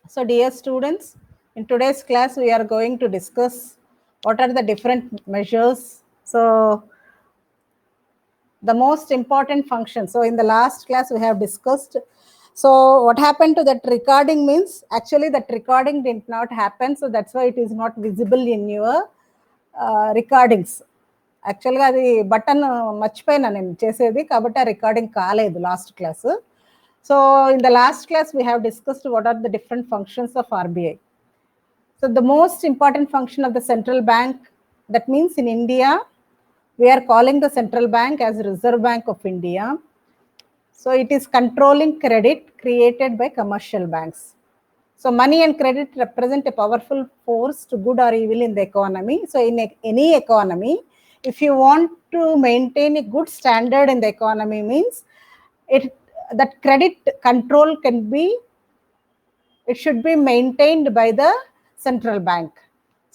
So dear students, in today's class we are going to discuss what are the different measures. So the most important function. So in the last class we have discussed. So what happened to that recording means actually that recording did not happen. So that's why it is not visible in your recordings. యాక్చువల్గా అది button మర్చిపోయినా నేను చేసేది కాబట్టి ఆ recording కాలేదు last class. So in the last class we have discussed what are the different functions of RBI. So the most important function of the central bank, that means in India, we are calling the central bank as Reserve Bank of India. So it is controlling credit created by commercial banks. So money and credit represent a powerful force to good or evil in the economy. So in any economy, if you want to maintain a good standard in the economy, means that credit control it should be maintained by the central bank.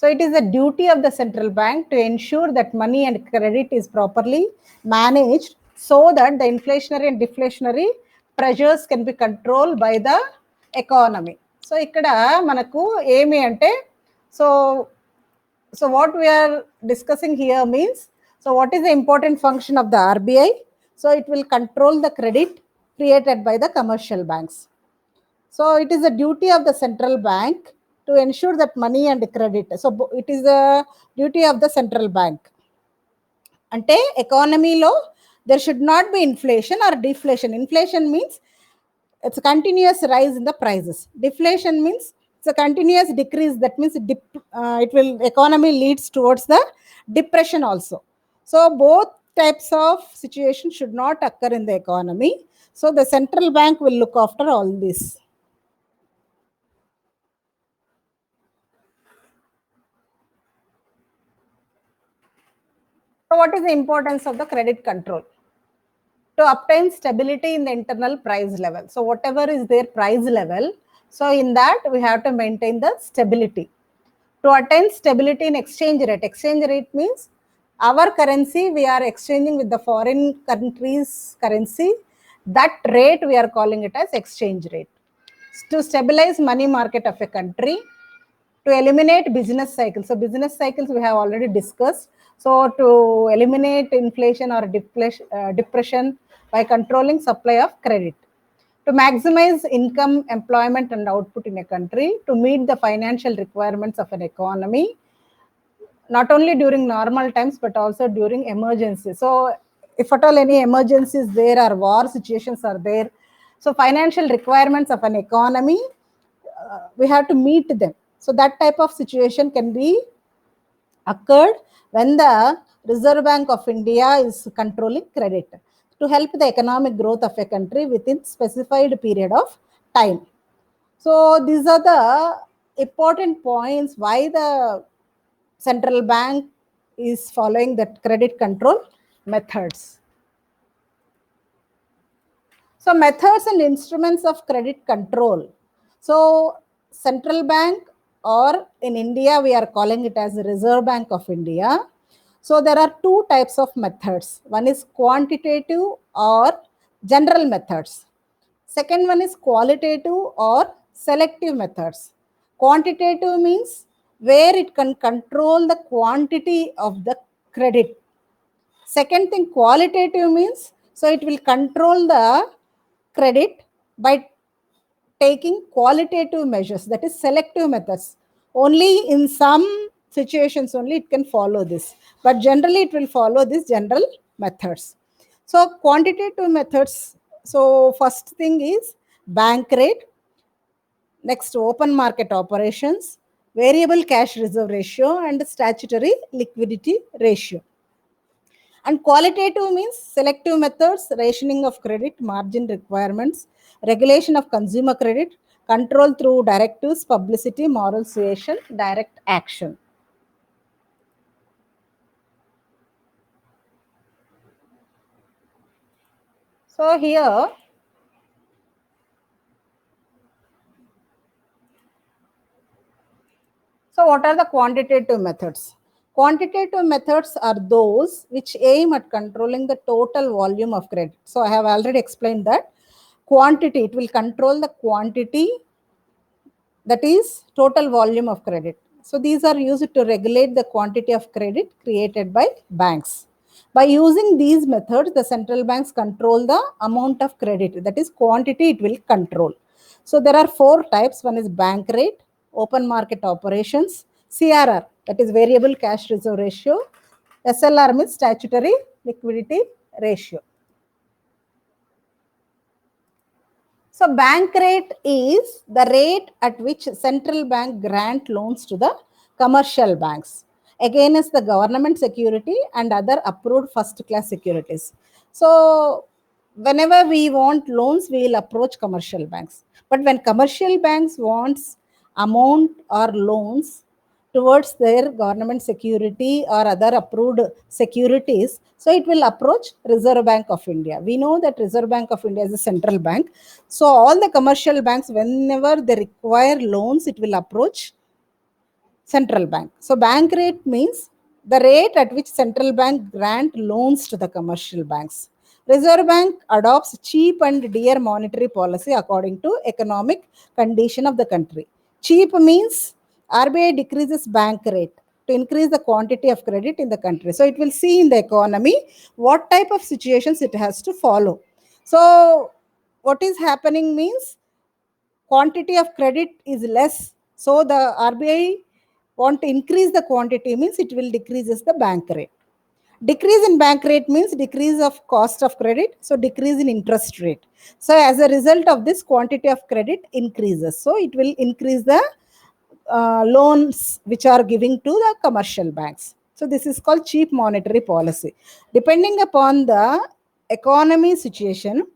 So it is a duty of the central bank to ensure that money and credit is properly managed so that the inflationary and deflationary pressures can be controlled by the economy. So ikkada manaku emi ante so what we are discussing here means, so what is the important function of the RBI? So it will control the credit created by the commercial banks. So it is a duty of the central bank to ensure that money and credit. So it is a duty of the central bank. Ante economy lo there should not be inflation or deflation. Inflation means it's a continuous rise in the prices. Deflation means it's a continuous decrease. That means it will economy leads towards the depression also. So both types of situation should not occur in the economy. So the central bank will look after all this. So what is the importance of the credit control? To obtain stability in the internal price level. So whatever is their price level, so in that we have to maintain the stability. To attain stability in exchange rate. Exchange rate means our currency we are exchanging with the foreign country's currency. That rate we are calling it as exchange rate. To stabilize money market of a country. To eliminate business cycles. So business cycles we have already discussed. So to eliminate inflation or depression by controlling supply of credit. To maximize income, employment and output in a country. To meet the financial requirements of an economy, not only during normal times but also during emergencies. So if at all any emergencies there or war situations are there, so financial requirements of an economy, we have to meet them. So that type of situation can be occurred when the Reserve Bank of India is controlling credit to help the economic growth of a country within specified period of time. So these are the important points why the central bank is following that credit control methods. So methods and instruments of credit control. So central bank, or in India we are calling it as Reserve Bank of India. So there are two types of methods. One is quantitative or general methods. Second one is qualitative or selective methods. Quantitative means where it can control the quantity of the credit. Second thing, qualitative means, so it will control the credit by taking qualitative measures, that is selective methods. Only in some situations only it can follow this, but generally it will follow these general methods. So quantitative methods, so first thing is bank rate, next open market operations, variable cash reserve ratio and statutory liquidity ratio. And qualitative means selective methods, rationing of credit, margin requirements, regulation of consumer credit, control through directives, publicity, moral suasion, direct action. So here, so what are the quantitative methods? Quantitative methods are those which aim at controlling the total volume of credit. So I have already explained that quantity, it will control the quantity that is total volume of credit. So these are used to regulate the quantity of credit created by banks. By using these methods, the central banks control the amount of credit, that is quantity it will control. So there are four types. One is bank rate, open market operations, CRR, that is variable cash reserve ratio, SLR means statutory liquidity ratio. So bank rate is the rate at which central bank grant loans to the commercial banks against the government security and other approved first class securities. So whenever we want loans, we will approach commercial banks. But when commercial banks wants amount or loans towards their government security or other approved securities, so it will approach Reserve Bank of India. We know that Reserve Bank of India is a central bank. So all the commercial banks, whenever they require loans, it will approach central bank. So bank rate means the rate at which central bank grant loans to the commercial banks. Reserve Bank adopts cheap and dear monetary policy according to economic condition of the country. Cheap means RBI decreases bank rate to increase the quantity of credit in the country. So it will see in the economy what type of situations it has to follow. So what is happening means quantity of credit is less. So the RBI want to increase the quantity means it will decreases the bank rate. Decrease in bank rate means decrease of cost of credit, so decrease in interest rate. So as a result of this, quantity of credit increases. So it will increase the loans which are giving to the commercial banks. So this is called cheap monetary policy. Depending upon the economy situation,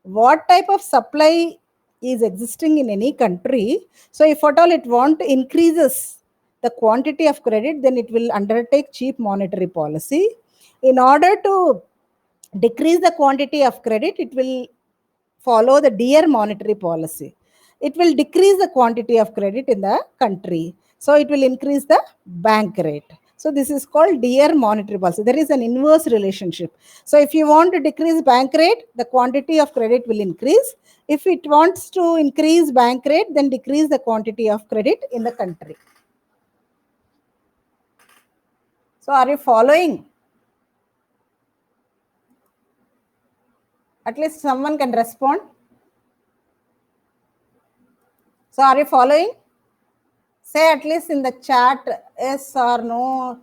what type of supply is existing in any country. So if at all it want increases the quantity of credit, then it will undertake cheap monetary policy. In order to decrease the quantity of credit, it will follow the dear monetary policy. It will decrease the quantity of credit in the country. So it will increase the bank rate. So this is called dear monetary policy. There is an inverse relationship. So if you want to decrease bank rate, the quantity of credit will increase. If it wants to increase bank rate, then decrease the quantity of credit in the country. So are you following? At least someone can respond. So are you following? Say at least in the chat yes or no.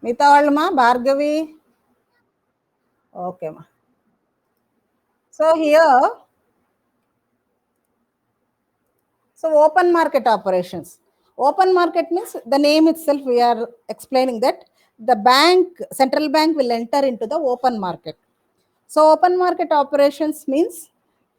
Mita Valma, Bhargavi. Okay, ma. So here, so open market operations. Open market means the name itself, we are explaining that the bank, central bank will enter into the open market. So open market operations means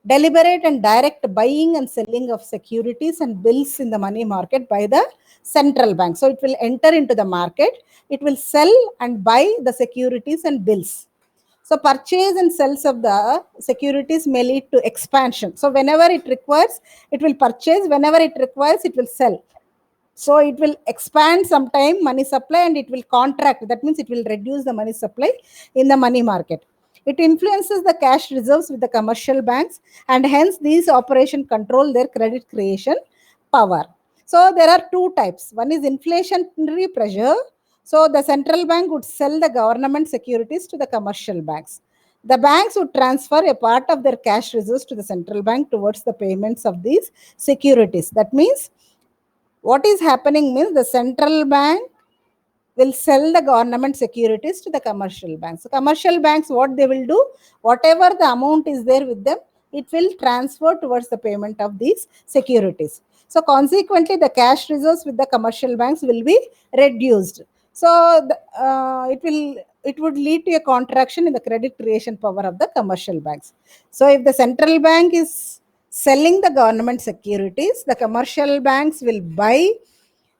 deliberate and direct buying and selling of securities and bills in the money market by the central bank. So it will enter into the market, it will sell and buy the securities and bills. So purchase and sales of the securities may lead to expansion. So whenever it requires, it will purchase. Whenever it requires, it will sell. So it will expand sometime money supply and it will contract. That means it will reduce the money supply in the money market. It influences the cash reserves with the commercial banks and hence these operations control their credit creation power. So there are two types. One is inflationary pressure. So the central bank would sell the government securities to the commercial banks. The banks would transfer a part of their cash reserves to the central bank towards the payments of these securities. That means what is happening means the central bank will sell the government securities to the commercial banks. So commercial banks, what they will do, whatever the amount is there with them, it will transfer towards the payment of these securities. So consequently, the cash reserves with the commercial banks will be reduced. So it would lead to a contraction in the credit creation power of the commercial banks. So if the central bank is selling the government securities, the commercial banks will buy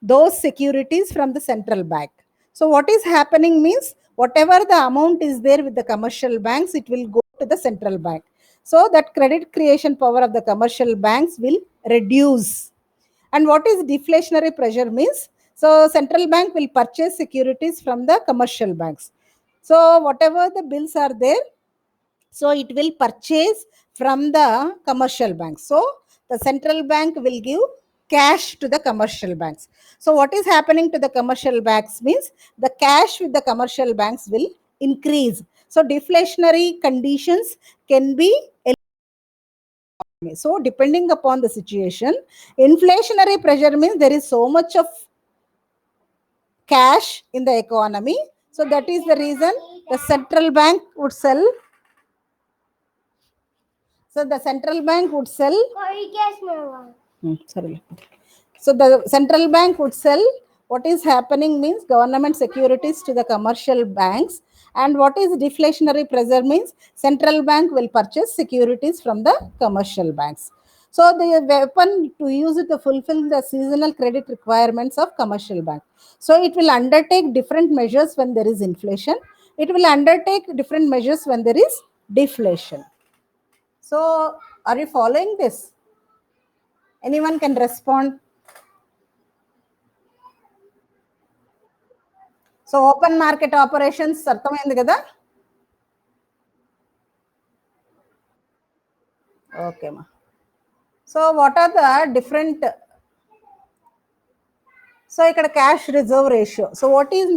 those securities from the central bank. So what is happening means whatever the amount is there with the commercial banks, it will go to the central bank. So that credit creation power of the commercial banks will reduce. And what is deflationary pressure means? So central bank will purchase securities from the commercial banks. So whatever the bills are there, So it will purchase from the commercial banks. So the central bank will give cash to the commercial banks. So what is happening to the commercial banks means the cash with the commercial banks will increase. So deflationary conditions can be. So depending upon the situation, inflationary pressure means there is so much of cash in the economy. So that is the reason the central bank would sell. So the central bank would sell. Sorry. So the central bank would sell. What is happening means government securities to the commercial banks. And what is deflationary pressure means central bank will purchase securities from the commercial banks. So the weapon to use it to fulfill the seasonal credit requirements of commercial bank. So it will undertake different measures when there is inflation. It will undertake different measures when there is deflation. So are you following this? Anyone can respond. So open market operations అర్థమైంది కదా? Okay ma. So what are the different? So ikkada cash reserve ratio. So what is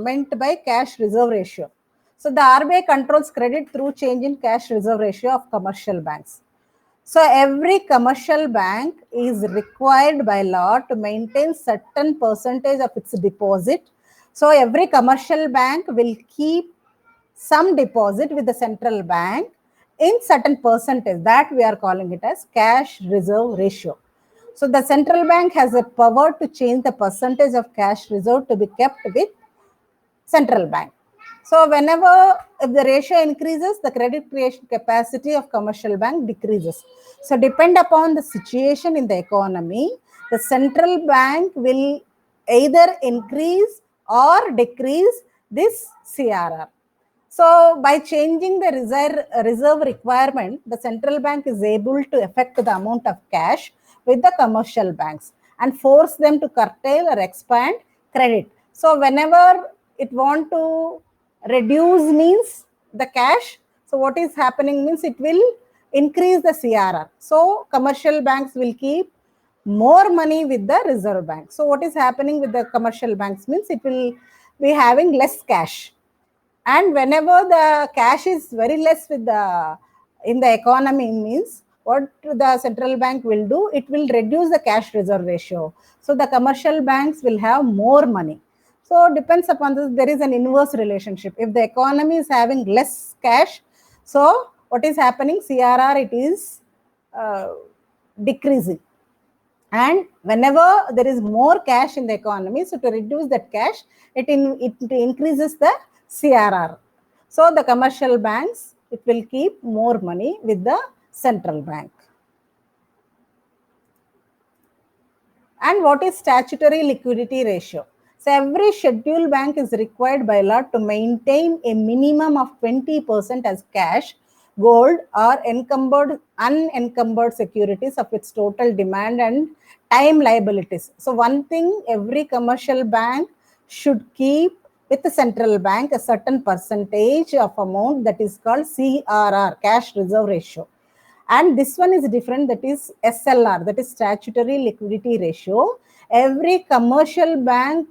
meant by cash reserve ratio? So the RBI controls credit through change in cash reserve ratio of commercial banks. So every commercial bank is required by law to maintain certain percentage of its deposit. So every commercial bank will keep some deposit with the central bank in certain percentage, that we are calling it as cash reserve ratio. So the central bank has a power to change the percentage of cash reserve to be kept with central bank. So whenever if the ratio increases, the credit creation capacity of commercial bank decreases. So depend upon the situation in the economy, the central bank will either increase or decrease this CRR. So by changing the reserve requirement, the central bank is able to affect the amount of cash with the commercial banks and force them to curtail or expand credit. So whenever it want to reduce means the cash, so what is happening means it will increase the CRR. So commercial banks will keep more money with the reserve bank. So what is happening with the commercial banks means it will be having less cash. And whenever the cash is very less with the in the economy means what the central bank will do, it will reduce the cash reserve ratio. So the commercial banks will have more money. So depends upon this, there is an inverse relationship. If the economy is having less cash, so what is happening, CRR it is decreasing. And whenever there is more cash in the economy, so to reduce that cash, it increases the CRR. So the commercial banks, it will keep more money with the central bank. And what is statutory liquidity ratio? So every scheduled bank is required by law to maintain a minimum of 20% as cash, gold, or unencumbered securities of its total demand and time liabilities. So one thing, every commercial bank should keep with the central bank a certain percentage of amount that is called CRR, cash reserve ratio. And this one is different, that is SLR, that is statutory liquidity ratio. Every commercial bank,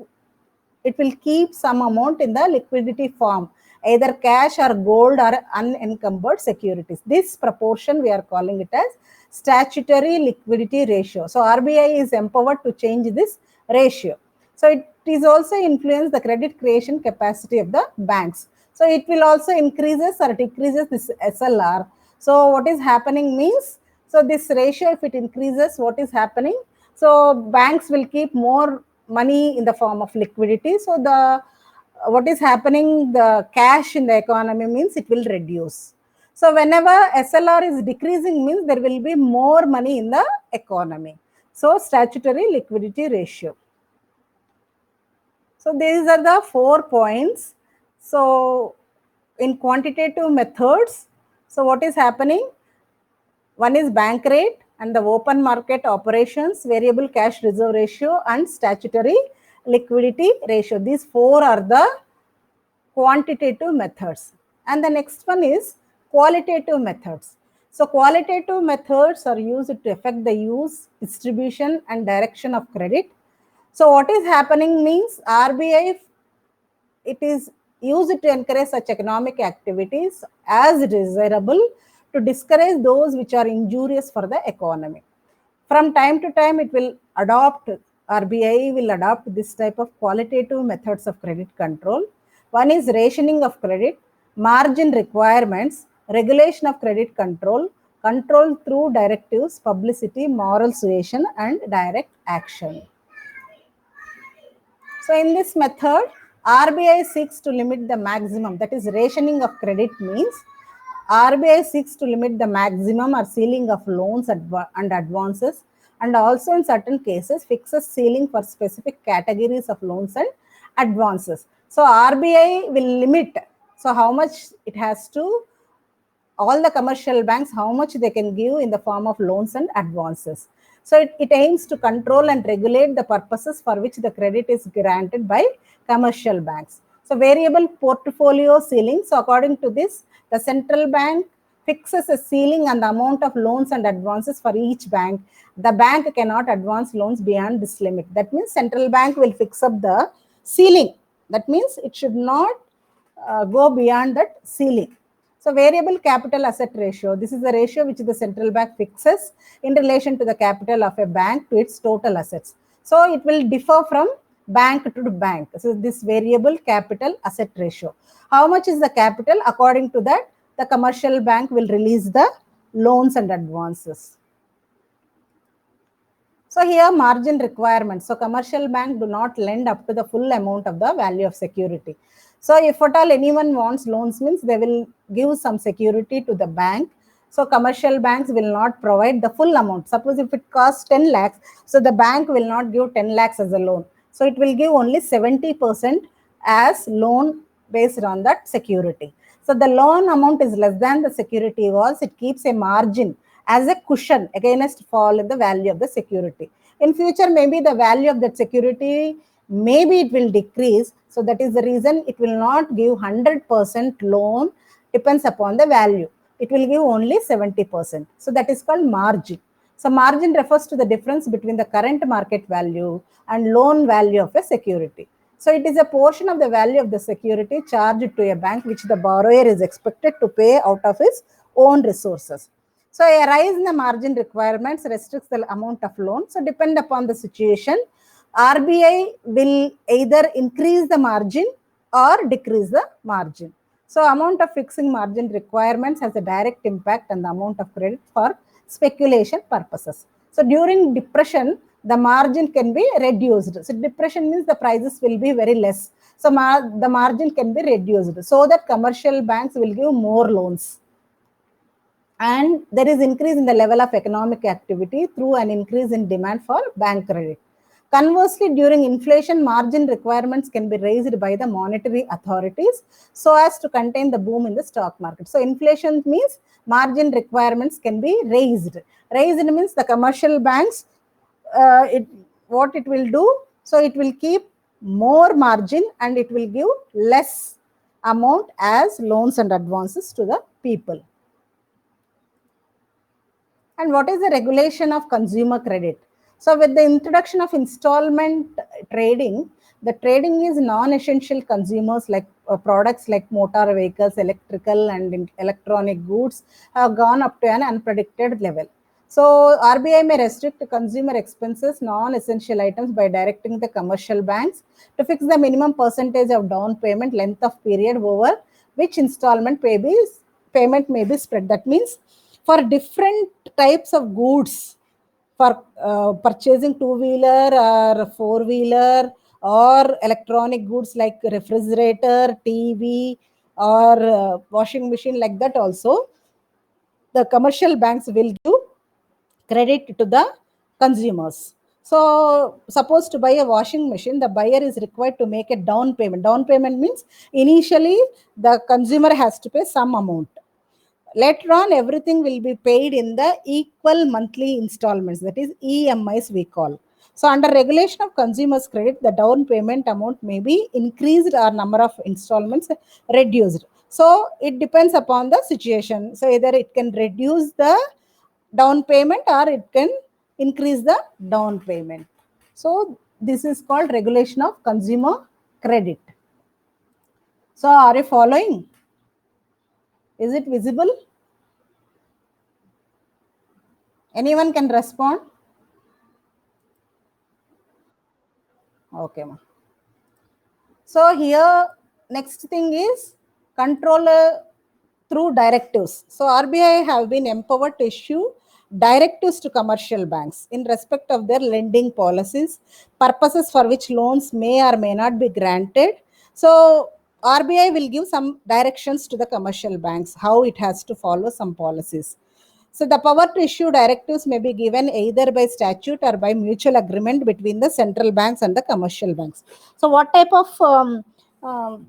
it will keep some amount in the liquidity form, either cash or gold or unencumbered securities. This proportion we are calling it as statutory liquidity ratio. So RBI is empowered to change this ratio. So it is also influence the credit creation capacity of the banks. So it will also increases or decreases this SLR. So what is happening means, so this ratio, if it increases, what is happening? So banks will keep more money in the form of liquidity. So the what is happening, the cash in the economy means it will reduce. So whenever SLR is decreasing means there will be more money in the economy. So statutory liquidity ratio. So these are the 4 points. So in quantitative methods, so what is happening? One is bank rate and the open market operations, variable cash reserve ratio, and statutory liquidity ratio. These 4 are the quantitative methods. And the next one is qualitative methods. So qualitative methods are used to affect the use, distribution and direction of credit. So what is happening means RBI, it is used to encourage such economic activities as desirable to discourage those which are injurious for the economy. From time to time, it will adopt, RBI will adopt this type of qualitative methods of credit control. One is rationing of credit, margin requirements, regulation of credit control, control through directives, publicity, moral suasion, and direct action. So in this method, RBI seeks to limit the maximum, that is rationing of credit means RBI seeks to limit the maximum or ceiling of loans and advances, and also in certain cases fixes ceiling for specific categories of loans and advances. So RBI will limit, so how much it has to, all the commercial banks, how much they can give in the form of loans and advances. So it aims to control and regulate the purposes for which the credit is granted by commercial banks. So variable portfolio ceiling. So according to this, the central bank fixes a ceiling on the amount of loans and advances for each bank. The bank cannot advance loans beyond this limit. That means central bank will fix up the ceiling. That means it should not go beyond that ceiling. So variable capital asset ratio, this is the ratio which the central bank fixes in relation to the capital of a bank to its total assets. So it will differ from bank to bank. So this variable capital asset ratio. How much is the capital? According to that, the commercial bank will release the loans and advances. So here margin requirements. So commercial bank do not lend up to the full amount of the value of security. So if at all anyone wants loans means they will give some security to the bank. So commercial banks will not provide the full amount. Suppose if it costs 10 lakhs, so the bank will not give 10 lakhs as a loan. So it will give only 70% as loan based on that security. So the loan amount is less than the security was, it keeps a margin as a cushion against fall in the value of the security. In future, maybe the value of that security, maybe it will decrease. So that is the reason it will not give 100% loan, depends upon the value. It will give only 70%. So that is called margin. So margin refers to the difference between the current market value and loan value of a security. So it is a portion of the value of the security charged to a bank which the borrower is expected to pay out of his own resources. So a rise in the margin requirements restricts the amount of loan. So depend upon the situation, RBI will either increase the margin or decrease the margin. So amount of fixing margin requirements has a direct impact on the amount of credit for speculation purposes. So during depression, the margin can be reduced. So depression means the prices will be very less. So the margin can be reduced so that commercial banks will give more loans. And there is increase in the level of economic activity through an increase in demand for bank credit. Conversely, during inflation, margin requirements can be raised by the monetary authorities so as to contain the boom in the stock market. So inflation means margin requirements can be raised. Raised means the commercial banks, what it will do, so it will keep more margin and it will give less amount as loans and advances to the people. And what is the regulation of consumer credit? So with the introduction of installment trading, the trading is non-essential consumers like products like motor vehicles, electrical and electronic goods have gone up to an unpredicted level. So RBI may restrict consumer expenses, non-essential items by directing the commercial banks to fix the minimum percentage of down payment length of period over which installment payment may be spread. That means for different types of goods, for purchasing two-wheeler or four-wheeler or electronic goods like refrigerator, TV or washing machine, like that also, the commercial banks will give credit to the consumers. So suppose to buy a washing machine, the buyer is required to make a down payment. Down payment means initially the consumer has to pay some amount. Later on, everything will be paid in the equal monthly installments, that is EMIs we call. So under regulation of consumers credit, the down payment amount may be increased or number of installments reduced. So it depends upon the situation. So either it can reduce the down payment or it can increase the down payment. So this is called regulation of consumer credit. So are you following? Is it visible? Anyone can respond? Okay, ma. So here next thing is control through directives. So RBI have been empowered to issue directives to commercial banks in respect of their lending policies, purposes for which loans may or may not be granted. So RBI will give some directions to the commercial banks how it has to follow some policies. So the power to issue directives may be given either by statute or by mutual agreement between the central banks and the commercial banks. So what type of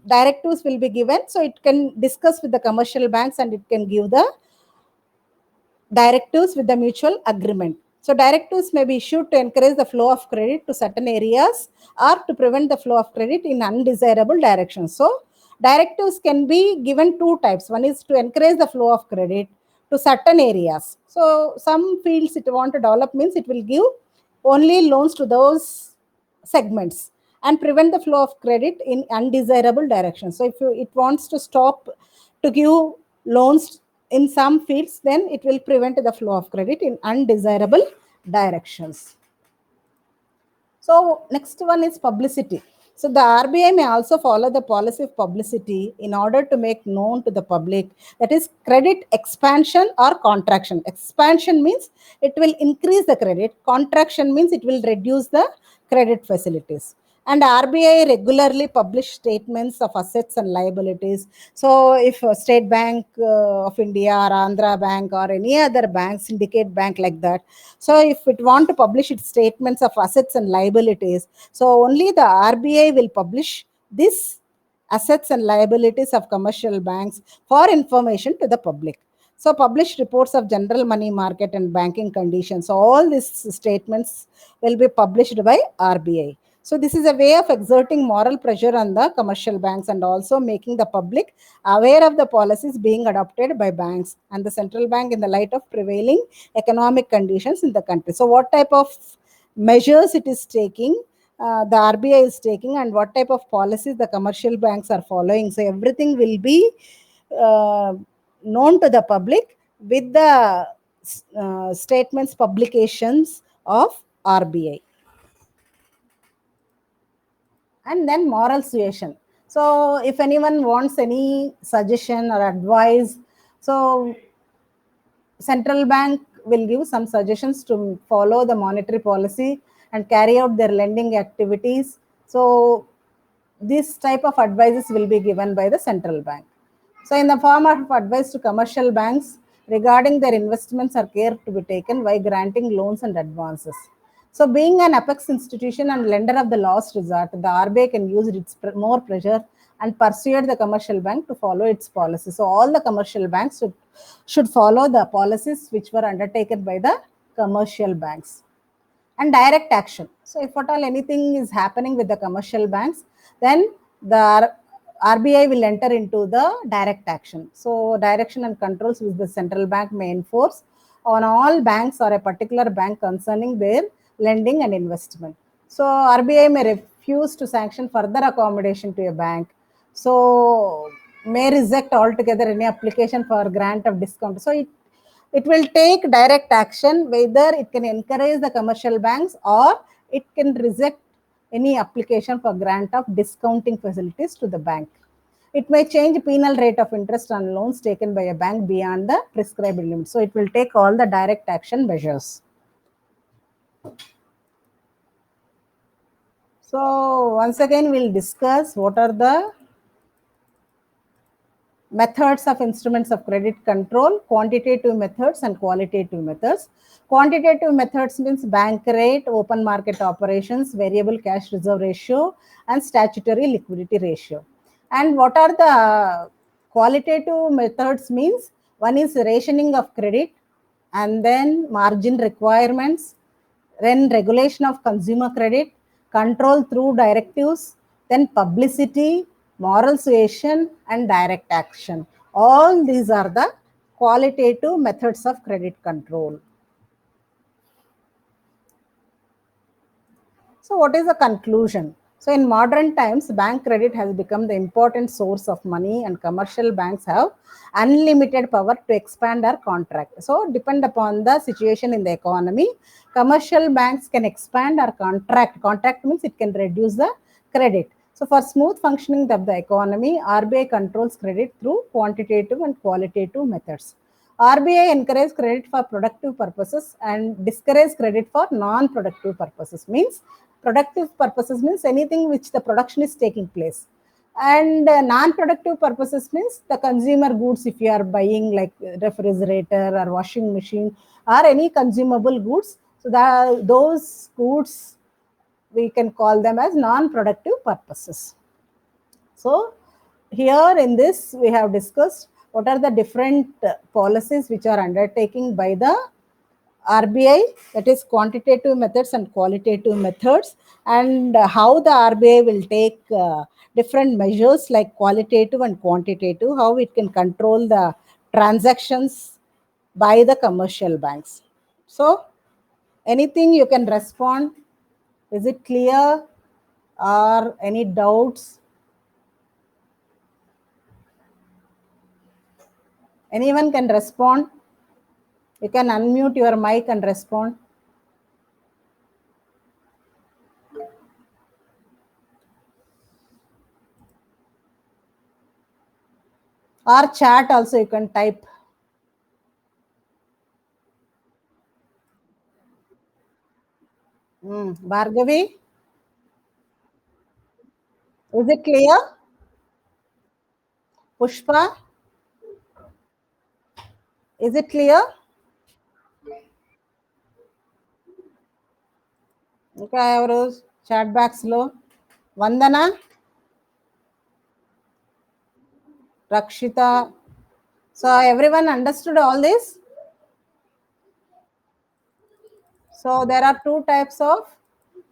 directives will be given? So it can discuss with the commercial banks and it can give the directives with the mutual agreement. So directives may be issued to encourage the flow of credit to certain areas or to prevent the flow of credit in undesirable directions. So directives can be given two types. One is to encourage the flow of credit to certain areas. So some fields it want to develop means it will give only loans to those segments and prevent the flow of credit in undesirable directions. So if it wants to stop to give loans in some fields, then it will prevent the flow of credit in undesirable directions. So next one is publicity. So the RBI may also follow the policy of publicity in order to make known to the public, that is credit expansion or contraction. Expansion means it will increase the credit. Contraction means it will reduce the credit facilities. And RBI regularly publish statements of assets and liabilities. So if State Bank of India or Andhra Bank or any other bank, syndicate bank like that, so if it want to publish its statements of assets and liabilities, so only the RBI will publish this assets and liabilities of commercial banks for information to the public. So published reports of general money market and banking conditions. So all these statements will be published by RBI. So this is a way of exerting moral pressure on the commercial banks and also making the public aware of the policies being adopted by banks and the central bank in the light of prevailing economic conditions in the country. So what type of measures it is taking, the RBI is taking, and what type of policies the commercial banks are following. So everything will be known to the public with the statements, publications of RBI. And then moral suasion. So if anyone wants any suggestion or advice, so central bank will give some suggestions to follow the monetary policy and carry out their lending activities. So this type of advices will be given by the central bank. So in the form of advice to commercial banks regarding their investments are care to be taken while granting loans and advances. So being an apex institution and lender of the last resort, the RBI can use its more pressure and persuade the commercial bank to follow its policies. So all the commercial banks should follow the policies which were undertaken by the commercial banks. And direct action. So if at all anything is happening with the commercial banks, then the RBI will enter into the direct action. So direction and controls which the central bank may enforce on all banks or a particular bank concerning their lending and investment. So RBI may refuse to sanction further accommodation to a bank. So may reject altogether any application for grant of discount. So it will take direct action, whether it can encourage the commercial banks or it can reject any application for grant of discounting facilities to the bank. It may change penal rate of interest on loans taken by a bank beyond the prescribed limit. So it will take all the direct action measures. So once again, we'll discuss what are the methods of instruments of credit control, quantitative methods and qualitative methods. Quantitative methods means bank rate, open market operations, variable cash reserve ratio, and statutory liquidity ratio. And what are the qualitative methods means? One is rationing of credit, and then margin requirements, then regulation of consumer credit, control through directives, then publicity, moral suasion, and direct action. All these are the qualitative methods of credit control. So, what is the conclusion? So, in modern times, bank credit has become the important source of money, and commercial banks have unlimited power to expand our contract. So, depend upon the situation in the economy, commercial banks can expand our contract. Contract means it can reduce the credit. So, for smooth functioning of the economy, RBI controls credit through quantitative and qualitative methods. RBI encourages credit for productive purposes and discourages credit for non-productive purposes. Means productive purposes means anything which the production is taking place, and non-productive purposes means the consumer goods. If you are buying like refrigerator or washing machine or any consumable goods, so those goods we can call them as non-productive purposes. So here in this we have discussed what are the different policies which are undertaken by the RBI, that is quantitative methods and qualitative methods, and how the RBI will take different measures like qualitative and quantitative, how it can control the transactions by the commercial banks. So, anything you can respond? Is it clear or any doubts? Anyone can respond. You can unmute your mic and respond. Or chat also you can type. Bhargavi, is it clear? Pushpa, is it clear? ఇంకా ఎవరు chat box లో? వందన, Rakshita. So everyone understood all this? So there are two types of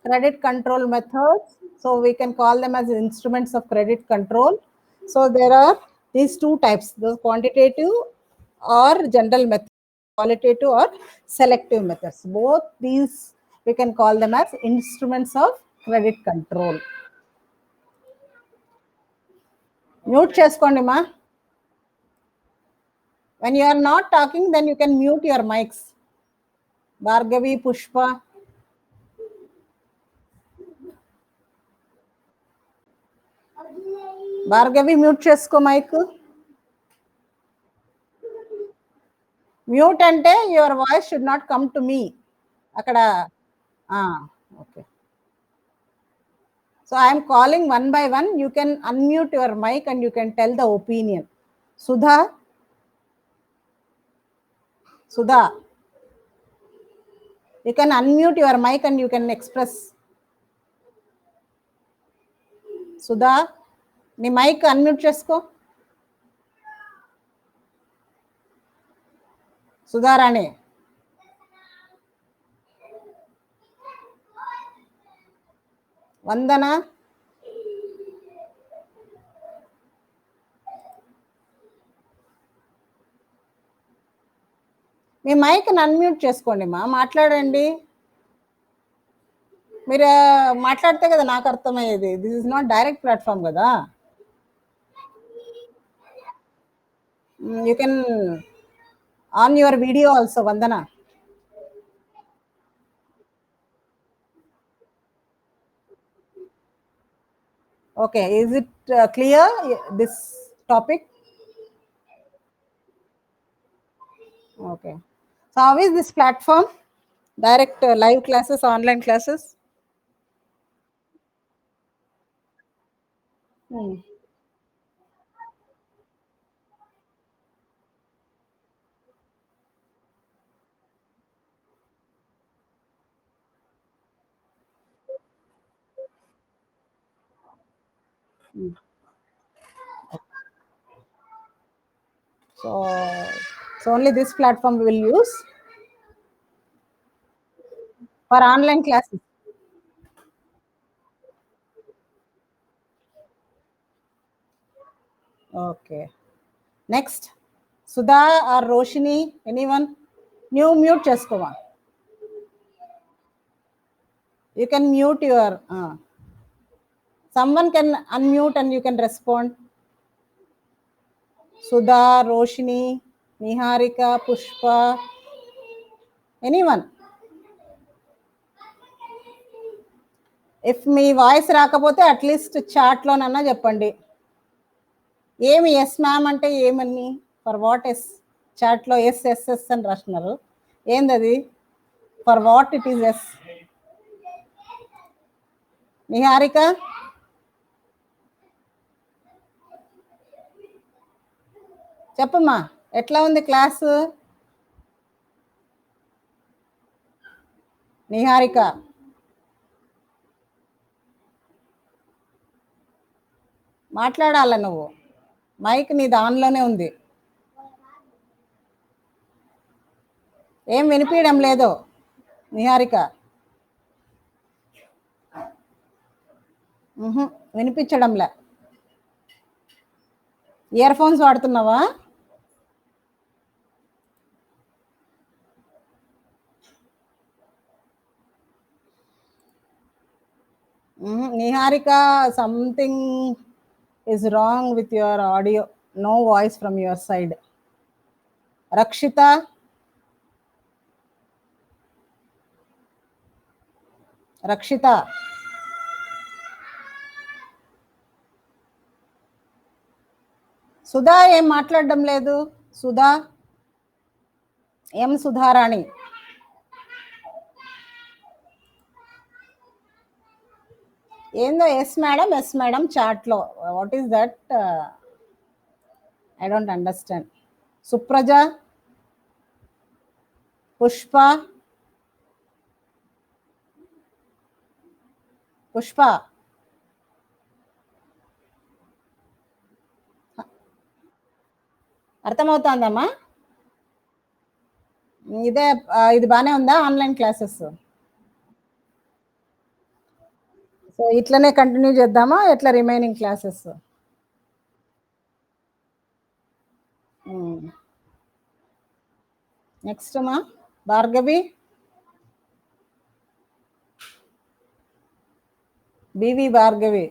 credit control methods. So we can call them as instruments of credit control. So there are these two types, the quantitative or general method, qualitative or selective methods. Both these we can call them as instruments of credit control. Mute చేసుకోండి మా. When you are not talking, then you can mute your mics. Bhargavi, Pushpa. Bhargavi mute చేసుకో mic. Mute అంటే your voice should not come to me. అక్కడ okay. So I'm calling one by one. You can unmute your mic and you can tell the opinion. Sudha, Sudha, you can unmute your mic and you can express. Sudha, నీ mic unmute చేసుకో. సుధారాణి, వందన, మీ mic unmute చేసుకోండి మా, మాట్లాడండి. మీరు మాట్లాడితే కదా నాకు అర్థమయ్యేది. This is not direct platform కదా. You can on your video also. Vandana, okay, is it clear this topic? Okay, so how is this platform? Direct live classes, online classes? So, so only this platform we will use for online classes. Okay. Next, Sudha or Roshini, anyone? New mute cheskoma. You can mute your. Someone can unmute and you can respond. Sudha, Roshini, Niharika, Pushpa, anyone. If మీ voice రాకపోతే at least చాట్లోనన్నా చెప్పండి. ఏమి yes ma'am అంటే ఏమని, for what yes? చాట్లో yes yes yes అని రాస్తున్నారు, ఏందది? For what it is yes? Niharika, చెప్పమ్మా, ఎట్లా ఉంది క్లాసు? నిహారిక, మాట్లాడాల నువ్వు, మైక్ నీ దానిలోనే ఉంది, ఏం వినిపించడం లేదు నిహారిక. వినిపించడంలే. ఇయర్ ఫోన్స్ వాడుతున్నావా? Niharika, something is wrong with your audio. No voice from your side. Rakshita, Rakshita, Sudha ఏం మాట్లాడడం లేదు. సుధా, ఎం సుధారాణి, ఏందో ఎస్ మేడం చాట్లో. What is that? I don't understand. Supraja, Pushpa, Pushpa, అర్థమవుతుందమ్మా? ఇదే, ఇది బాగానే ఉందా ఆన్లైన్ క్లాసెస్? సో ఇట్లనే కంటిన్యూ చేద్దామా ఎట్లా రిమైనింగ్ క్లాసెస్? నెక్స్ట్ మా భార్గవి, బివి భార్గవి,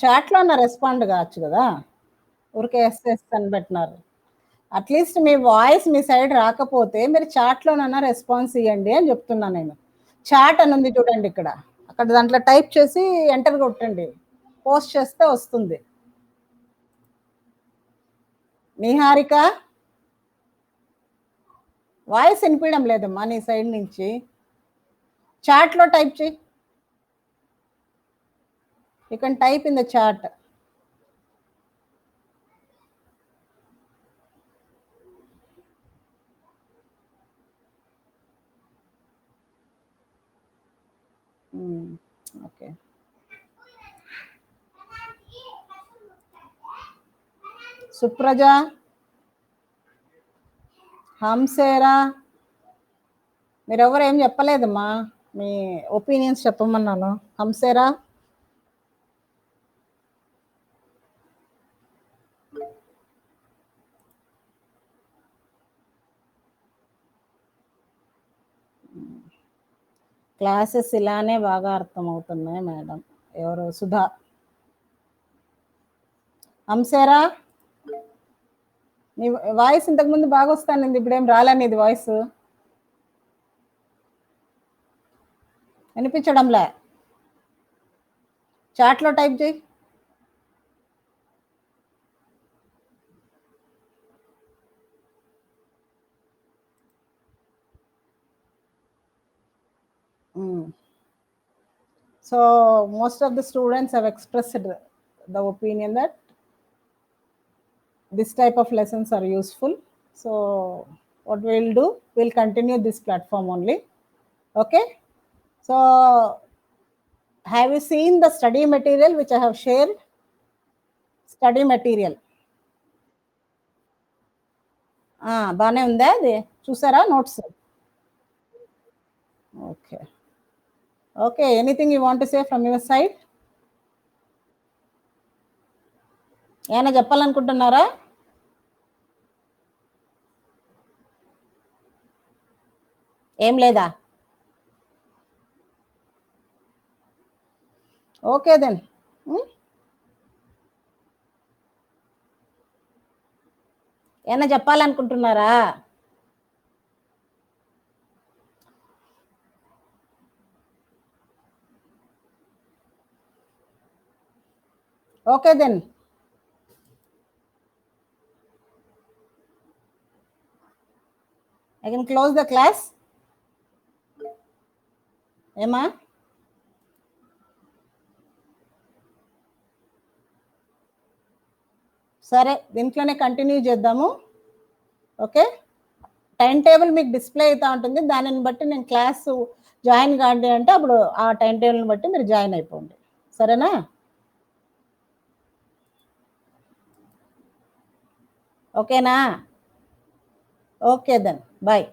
చాట్లో ఉన్న రెస్పాండ్ కావచ్చు కదా, ఊరికే ఎస్ ఎస్ అని పెట్టినారు. అట్లీస్ట్ మీ వాయిస్ మీ సైడ్ రాకపోతే మీరు చాట్లోనన్నా రెస్పాన్స్ ఇవ్వండి అని చెప్తున్నా నేను. చాట్ అని ఉంది చూడండి ఇక్కడ, అక్కడ దాంట్లో టైప్ చేసి ఎంటర్ కొట్టండి, పోస్ట్ చేస్తే వస్తుంది. నిహారిక, వాయిస్ వినిపించడం లేదమ్మా నీ సైడ్ నుంచి, చాట్లో టైప్ చేయి. You can type in the chat. Okay. Supraja, హంసేరా, మీరెవరు ఏం చెప్పలేదమ్మా, మీ ఒపీనియన్స్ చెప్పమన్నాను. హంసేరా, క్లాసెస్ ఇలానే బాగా అర్థమవుతున్నాయి మేడం. ఎవరు? సుధా. హంసేరా, నీ వాయిస్ ఇంతకుముందు బాగా వస్తానండి, ఇప్పుడేం రాలేని ఇది వాయిస్ వినిపించడంలే. చాట్లో టైప్ చేయి. So most of the students have expressed the opinion that this type of lessons are useful. So what we'll do, we'll continue this platform only. Okay. So have you seen the study material which I have shared? Study material. బాగానే ఉందా అది? చూసారా notes? Okay. Okay. Anything you want to say from your side? ఏమైనా చెప్పాలనుకుంటున్నారా? ఏం లేదా? Okay then. ఏమైనా చెప్పాలనుకుంటున్నారా? Okay then. I can close the class. ఏమా? సరే, దీంట్లోనే కంటిన్యూ చేద్దాము. ఓకే, టైం టేబుల్ మీకు డిస్ప్లే అవుతూ ఉంటుంది. దానిని బట్టి నేను క్లాస్ జాయిన్ కాండి అంటే అప్పుడు ఆ టైం టేబుల్ని బట్టి మీరు జాయిన్ అయిపోండి. సరేనా? ఓకేనా? Okay then, bye.